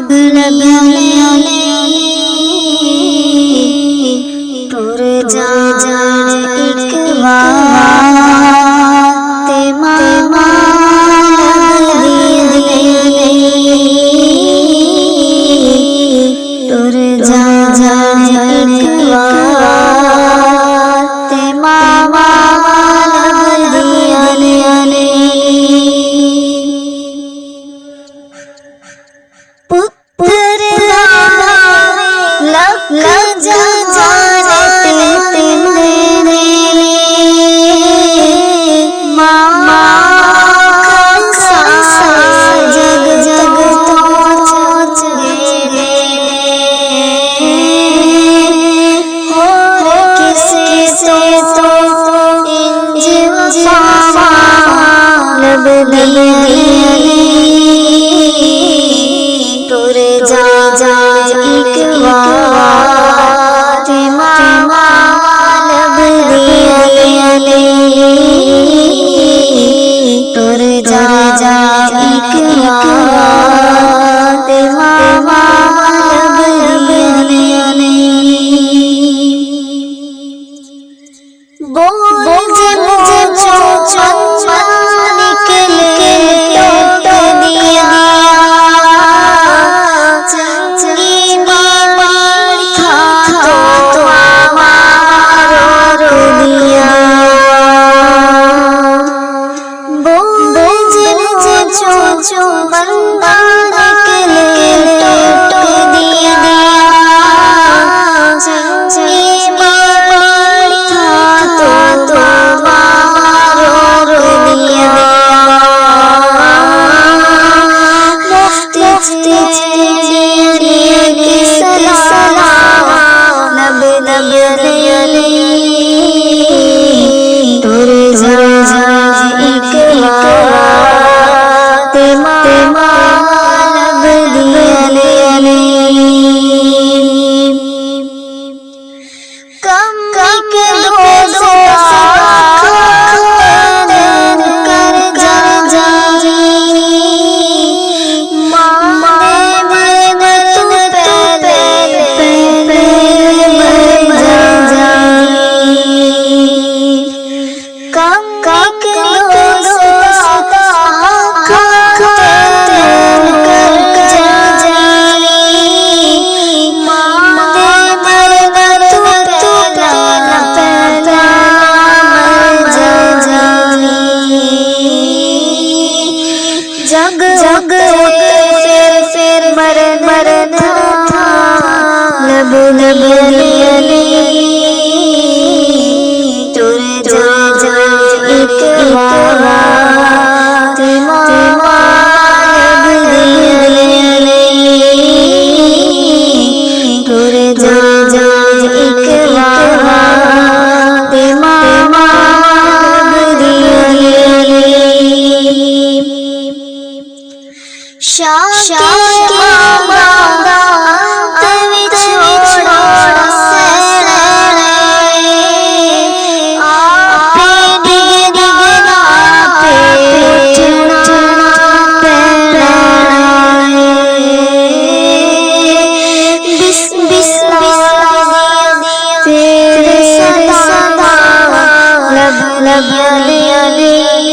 लब लब टुर जा एक बात मामा टुर जा एक बात मामा टुर जा एक बात मामा लब दियाले टुर जा एक बात मामा लब दियाले बोल मुझे चो निकल के टूट दिया चंगी बाड़ था तो मारो रो दिया बोल मुझे चो बंदा निकल के टूट दिया चंगी बाड़ था तो मारो रो दिया टुर जा एक बात मामा लब दियाले कम के दो कर जा जग फिर मरन था लब दियाले टुर जा एक बात मामा लब दियाले टुर जा एक बात मामा लब दियाले शाके मामा तवी छोड़ा आपे डिगना पे उठना पैना फिर सदा लब दियाले